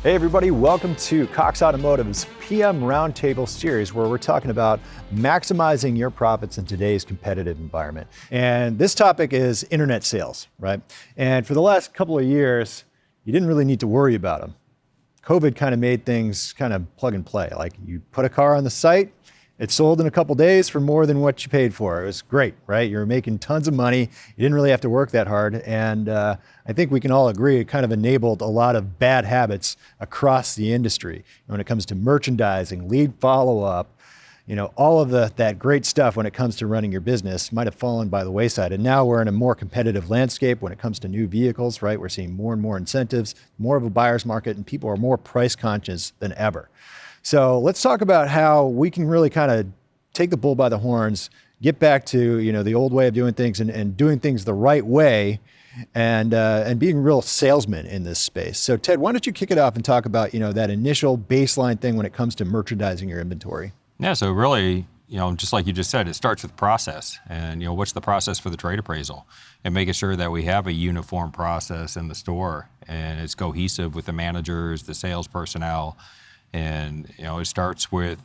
Hey everybody, welcome to Cox Automotive's PM Roundtable series, where we're talking about maximizing your profits in today's competitive environment. And this topic is internet sales, right? And for the last couple of years, you didn't really need to worry about them. COVID kind of made things kind of plug and play. Like you put a car on the site, it sold in a couple days for more than what you paid for. It was great, right? You were making tons of money. You didn't really have to work that hard. And I think we can all agree it kind of enabled a lot of bad habits across the industry. When it comes to merchandising, lead follow-up, all of that great stuff when it comes to running your business might have fallen by the wayside. And now we're in a more competitive landscape when it comes to new vehicles, right? We're seeing more and more incentives, more of a buyer's market, and people are more price conscious than ever. So let's talk about how we can really kind of take the bull by the horns, get back to the old way of doing things and doing things the right way, and being real salesmen in this space. So Ted, why don't you kick it off and talk about that initial baseline thing when it comes to merchandising your inventory? Yeah, so really, just like you just said, it starts with process. And what's the process for the trade appraisal? And making sure that we have a uniform process in the store and it's cohesive with the managers, the sales personnel. And it starts with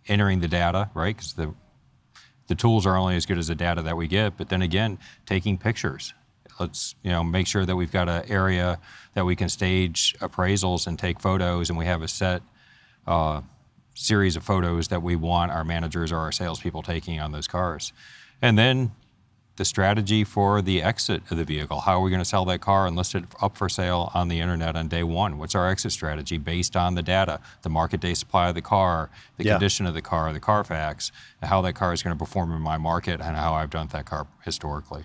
entering the data, right? Because the tools are only as good as the data that we get. But then again, taking pictures. Let's make sure that we've got an area that we can stage appraisals and take photos, and we have a set series of photos that we want our managers or our salespeople taking on those cars. And then the strategy for the exit of the vehicle. How are we going to sell that car and list it up for sale on the internet on day one? What's our exit strategy based on the data, the market day supply of the car, the condition of the car, the Carfax, how that car is going to perform in my market, and how I've done that car historically.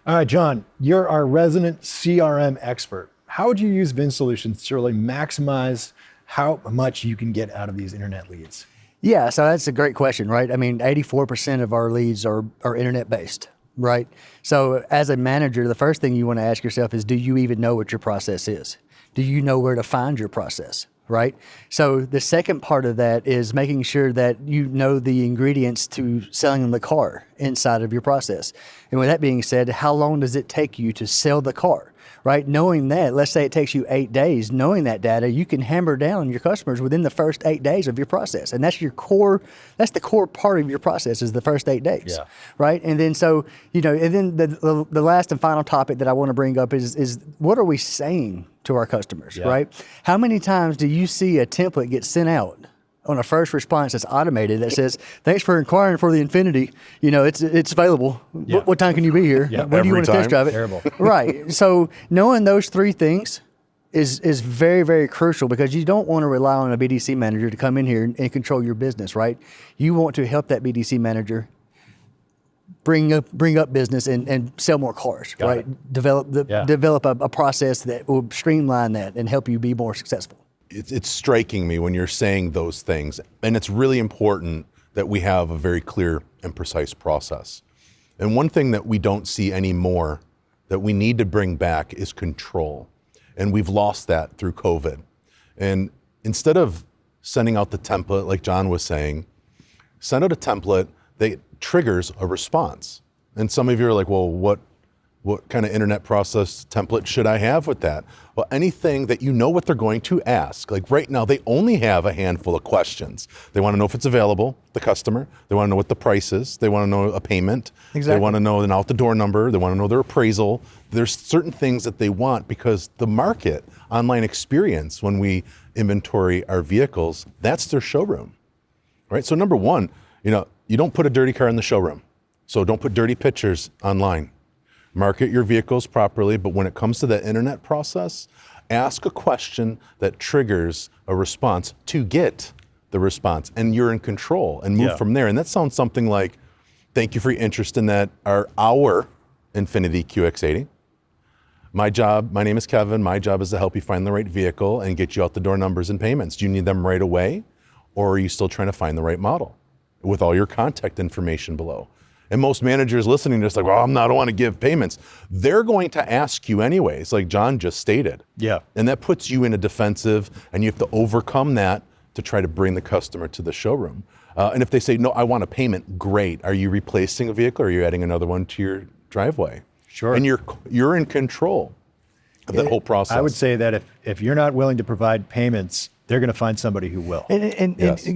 All right, John, you're our resident CRM expert. How would you use VIN Solutions to really maximize how much you can get out of these internet leads? Yeah, so that's a great question, right? I mean, 84% of our leads are internet-based. Right. So as a manager, the first thing you want to ask yourself is, do you even know what your process is? Do you know where to find your process? Right. So the second part of that is making sure that you know the ingredients to selling the car inside of your process. And with that being said, how long does it take you to sell the car? Right? Knowing that, let's say it takes you 8 days, knowing that data, you can hammer down your customers within the first 8 days of your process. And that's the core part of your process is the first 8 days. Yeah. Right? And then and then the last and final topic that I want to bring up is what are we saying to our customers, right? How many times do you see a template get sent out on a first response that's automated that says, thanks for inquiring for the Infiniti. It's available. Yeah. What time can you be here? Yeah. When do you want to test drive it? Terrible. Right. So knowing those three things is very, very crucial, because you don't want to rely on a BDC manager to come in here and control your business, right? You want to help that BDC manager bring up business and sell more cars, right? Develop a process that will streamline that and help you be more successful. It's striking me when you're saying those things, and it's really important that we have a very clear and precise process. And one thing that we don't see anymore that we need to bring back is control. And we've lost that through COVID. And instead of sending out the template, like John was saying, send out a template that triggers a response. And some of you are like, well, what kind of internet process template should I have with that? Well, anything that you know what they're going to ask. Like right now, they only have a handful of questions. They want to know if it's available, the customer. They want to know what the price is. They want to know a payment. Exactly. They want to know an out-the-door number. They want to know their appraisal. There's certain things that they want because the market, online experience, when we inventory our vehicles, that's their showroom, right? So number one, you don't put a dirty car in the showroom. So don't put dirty pictures online. Market your vehicles properly, but when it comes to the internet process, ask a question that triggers a response to get the response, and you're in control and move from there. And that sounds something like, thank you for your interest in our Infiniti QX80. My name is Kevin. My job is to help you find the right vehicle and get you out the door numbers and payments. Do you need them right away, or are you still trying to find the right model with all your contact information below? And most managers listening to this, like, well, I don't want to give payments. They're going to ask you anyways, like John just stated. Yeah. And that puts you in a defensive, and you have to overcome that to try to bring the customer to the showroom. And if they say, no, I want a payment, great. Are you replacing a vehicle, or are you adding another one to your driveway? Sure. And you're in control. that whole process. I would say that if you're not willing to provide payments, they're going to find somebody who will. Yes.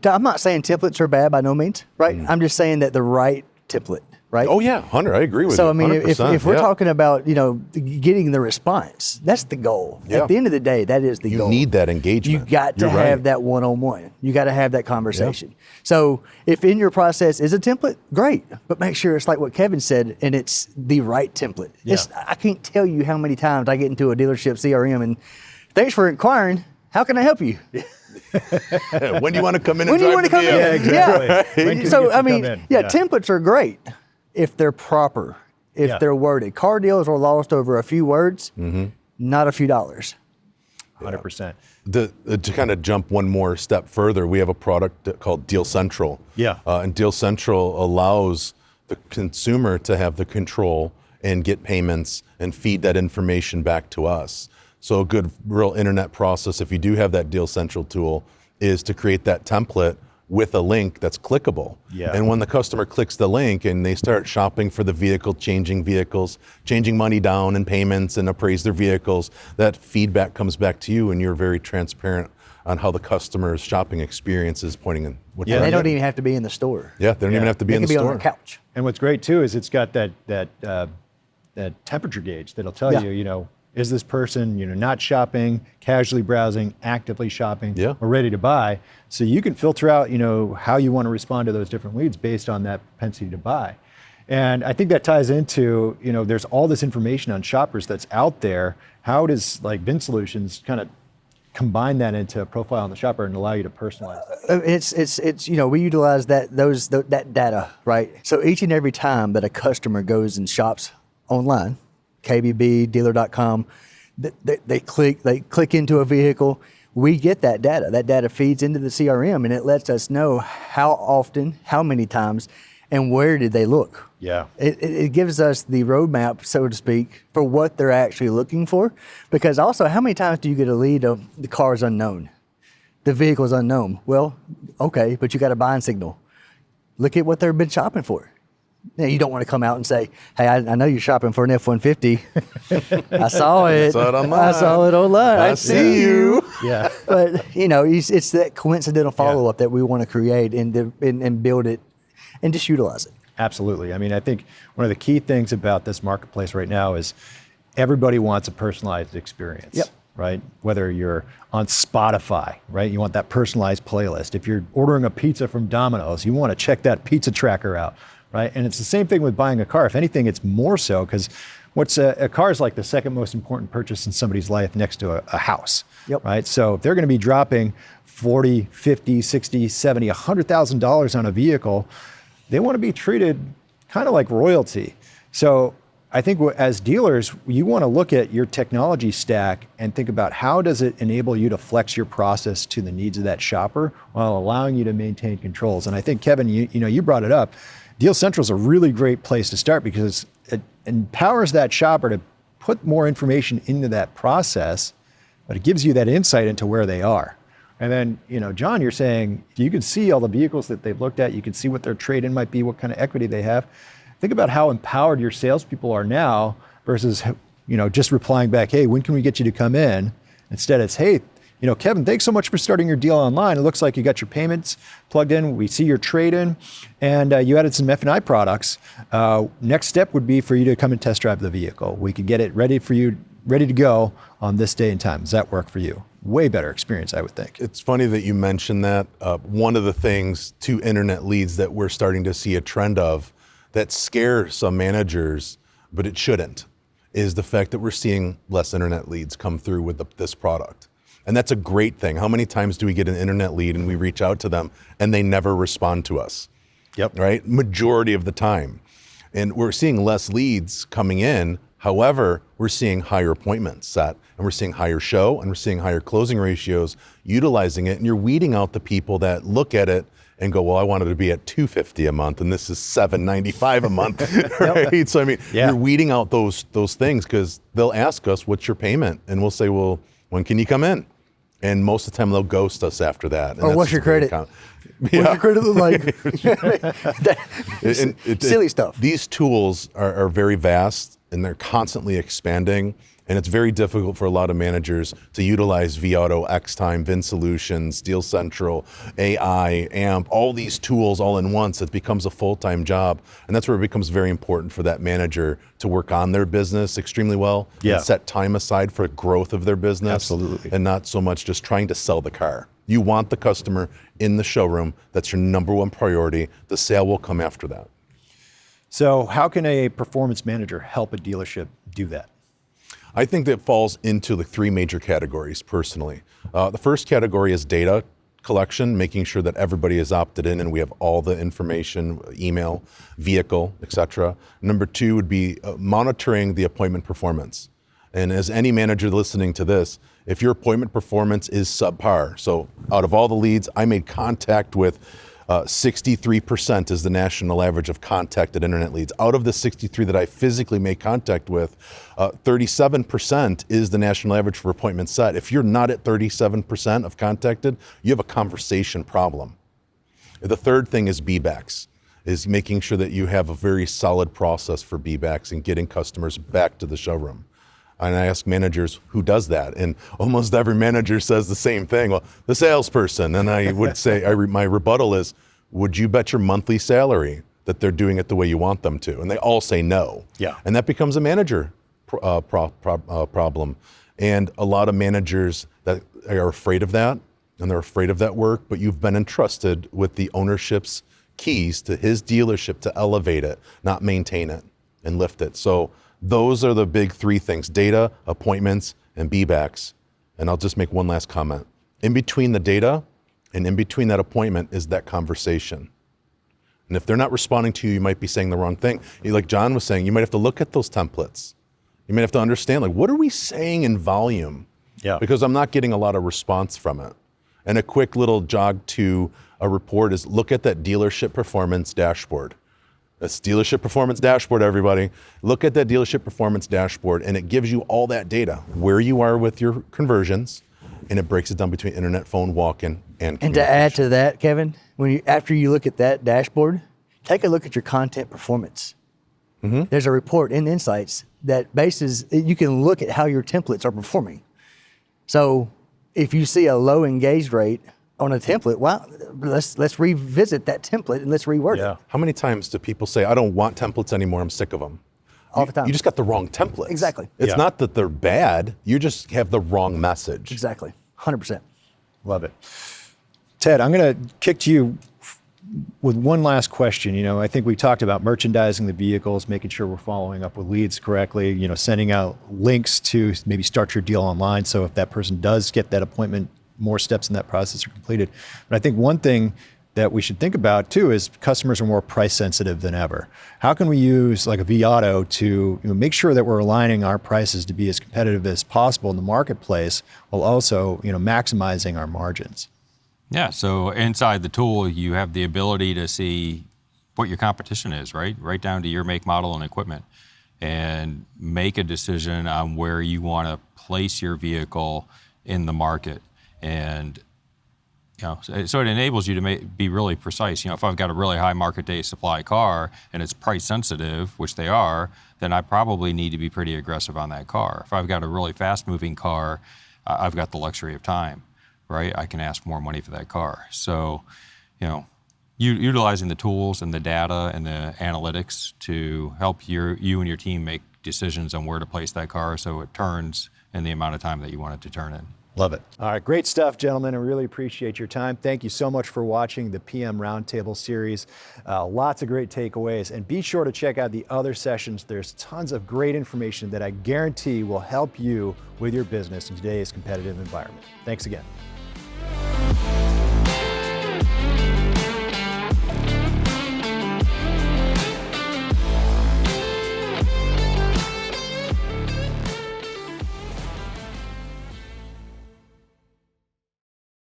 I'm not saying templates are bad by no means, right? I'm just saying that the right template, right? Oh yeah, Hunter, I agree with you. So I mean, if 100%, we're yeah. talking about getting the response, that's the goal. Yeah. At the end of the day, that is the You goal. need that engagement. You got to You're have right. that one-on-one. You got to have that conversation. So if in your process is a template, great, but make sure it's like what Kevin said, and it's the right template. Yeah. I can't tell you how many times I get into a dealership CRM and thanks for inquiring. How can I help you? When do you want to come in and When do you drive want to the come in? vehicle? Yeah, exactly. When can we So get you I to mean, come in? yeah, templates are great if they're proper, if Yeah. they're worded. Car deals are lost over a few words, Mm-hmm. not a few dollars. 100%. To kind of jump one more step further, we have a product called Deal Central. Yeah. And Deal Central allows the consumer to have the control and get payments and feed that information back to us. So a good real internet process, if you do have that Deal Central tool, is to create that template with a link that's clickable. Yeah. And when the customer clicks the link and they start shopping for the vehicle, changing vehicles, changing money down and payments and appraise their vehicles, that feedback comes back to you and you're very transparent on how the customer's shopping experience is pointing in. What Yeah, And they direction. don't even have to be in the store. Yeah, they don't even have to be They in can the be on store. their couch. And what's great too is it's got that temperature gauge that'll tell Yeah. you, is this person, not shopping, casually browsing, actively shopping, Yeah. or ready to buy? So you can filter out, how you want to respond to those different leads based on that propensity to buy. And I think that ties into, there's all this information on shoppers that's out there. How does VIN Solutions kind of combine that into a profile on the shopper and allow you to personalize that? It's we utilize that data, right? So each and every time that a customer goes and shops online, KBB, dealer.com, they click into a vehicle, we get that data. That data feeds into the CRM and it lets us know how often, how many times, and where did they look. Yeah. It gives us the roadmap, so to speak, for what they're actually looking for. Because also, how many times do you get a lead of the car is unknown? The vehicle is unknown. Well, okay, but you got a buying signal. Look at what they've been shopping for. Now, you don't want to come out and say, hey, I know you're shopping for an F-150. I saw it. Saw it online. I saw it online. I see you. Yeah. But, it's that coincidental follow-up that we want to create and build it and just utilize it. Absolutely. I mean, I think one of the key things about this marketplace right now is everybody wants a personalized experience. Yep. Right? Whether you're on Spotify, right? You want that personalized playlist. If you're ordering a pizza from Domino's, you want to check that pizza tracker out, right? And it's the same thing with buying a car. If anything, it's more so because what's a car is like the second most important purchase in somebody's life next to a house, Yep. right? So if they're going to be dropping 40, 50, 60, 70, $100,000 on a vehicle, they want to be treated kind of like royalty. So I think as dealers, you want to look at your technology stack and think about how does it enable you to flex your process to the needs of that shopper while allowing you to maintain controls. And I think, Kevin, you brought it up. Deal Central is a really great place to start because it empowers that shopper to put more information into that process, but it gives you that insight into where they are. And then, John, you're saying you can see all the vehicles that they've looked at. You can see what their trade-in might be, what kind of equity they have. Think about how empowered your salespeople are now versus, just replying back, hey, when can we get you to come in? Instead, it's, hey, Kevin, thanks so much for starting your deal online. It looks like you got your payments plugged in. We see your trade-in, and you added some F&I products. Next step would be for you to come and test drive the vehicle. We could get it ready for you, ready to go on this day and time. Does that work for you? Way better experience, I would think. It's funny that you mentioned that. One of the things to internet leads that we're starting to see a trend of that scare some managers, but it shouldn't, is the fact that we're seeing less internet leads come through with this product. And that's a great thing. How many times do we get an internet lead and we reach out to them and they never respond to us? Yep. Right? Majority of the time. And we're seeing less leads coming in. However, we're seeing higher appointments set and we're seeing higher show and we're seeing higher closing ratios utilizing it. And you're weeding out the people that look at it and go, well, I wanted to be at $250 a month and this is $795 a month, right? So, I mean, you're weeding out those things because they'll ask us, what's your payment? And we'll say, well, when can you come in? And most of the time they'll ghost us after that. And Or that's what's your just very credit? What's your credit look like? And Silly stuff. These tools are very vast and they're constantly expanding. And it's very difficult for a lot of managers to utilize vAuto, Xtime, VIN Solutions, Deal Central, AI, AMP, all these tools all in once. It becomes a full-time job. And that's where it becomes very important for that manager to work on their business extremely well and set time aside for growth of their business. Absolutely. And not so much just trying to sell the car. You want the customer in the showroom. That's your number one priority. The sale will come after that. So how can a performance manager help a dealership do that? I think that falls into the three major categories personally. The first category is data collection, making sure that everybody is opted in and we have all the information, email, vehicle, etc. Number two would be monitoring the appointment performance. And as any manager listening to this, if your appointment performance is subpar, so out of all the leads, I made contact with 63% is the national average of contacted internet leads. Out of the 63 that I physically made contact with, 37% is the national average for appointments set. If you're not at 37% of contacted, you have a conversation problem. The third thing is beebacks, is making sure that you have a very solid process for beebacks and getting customers back to the showroom. And I ask managers, who does that? And almost every manager says the same thing. Well, the salesperson. And I would say, my rebuttal is, would you bet your monthly salary that they're doing it the way you want them to? And they all say no. Yeah. And that becomes a manager problem. And a lot of managers that are afraid of that, and they're afraid of that work, but you've been entrusted with the ownership's keys to his dealership to elevate it, not maintain it and lift it. So those are the big three things: data, appointments, and beebacks. And I'll just make one last comment. In between the data and in between that appointment is that conversation. And if they're not responding to you, you might be saying the wrong thing. Like John was saying, you might have to look at those templates. You might have to understand, like, what are we saying in volume? Yeah. Because I'm not getting a lot of response from it. And a quick little jog to a report is look at that dealership performance dashboard. That's dealership performance dashboard, everybody. Look at that dealership performance dashboard, and it gives you all that data, where you are with your conversions, and it breaks it down between internet, phone, walk-in, and And to add to that, Kevin, after you look at that dashboard, take a look at your content performance. Mm-hmm. There's a report in Insights that you can look at how your templates are performing. So if you see a low engaged rate on a template, well, let's revisit that template and let's reword it. How many times do people say, I don't want templates anymore, I'm sick of them? All the time. You just got the wrong templates. Exactly. It's not that they're bad, you just have the wrong message. Exactly, 100%. Love it. Ted, I'm going to kick to you with one last question. I think we talked about merchandising the vehicles, making sure we're following up with leads correctly, sending out links to maybe start your deal online. So if that person does get that appointment, more steps in that process are completed. But I think one thing that we should think about too is customers are more price sensitive than ever. How can we use like a vAuto to make sure that we're aligning our prices to be as competitive as possible in the marketplace while also maximizing our margins? Yeah, so inside the tool, you have the ability to see what your competition is, right down to your make, model, and equipment, and make a decision on where you want to place your vehicle in the market. And so it enables you to be really precise. If I've got a really high market day supply car and it's price sensitive, which they are, then I probably need to be pretty aggressive on that car. If I've got a really fast moving car, I've got the luxury of time, right? I can ask more money for that car. So, utilizing the tools and the data and the analytics to help you and your team make decisions on where to place that car so it turns in the amount of time that you want it to turn in. Love it. All right, great stuff, gentlemen. I really appreciate your time. Thank you so much for watching the PM Roundtable series. Lots of great takeaways, and be sure to check out the other sessions. There's tons of great information that I guarantee will help you with your business in today's competitive environment. Thanks again.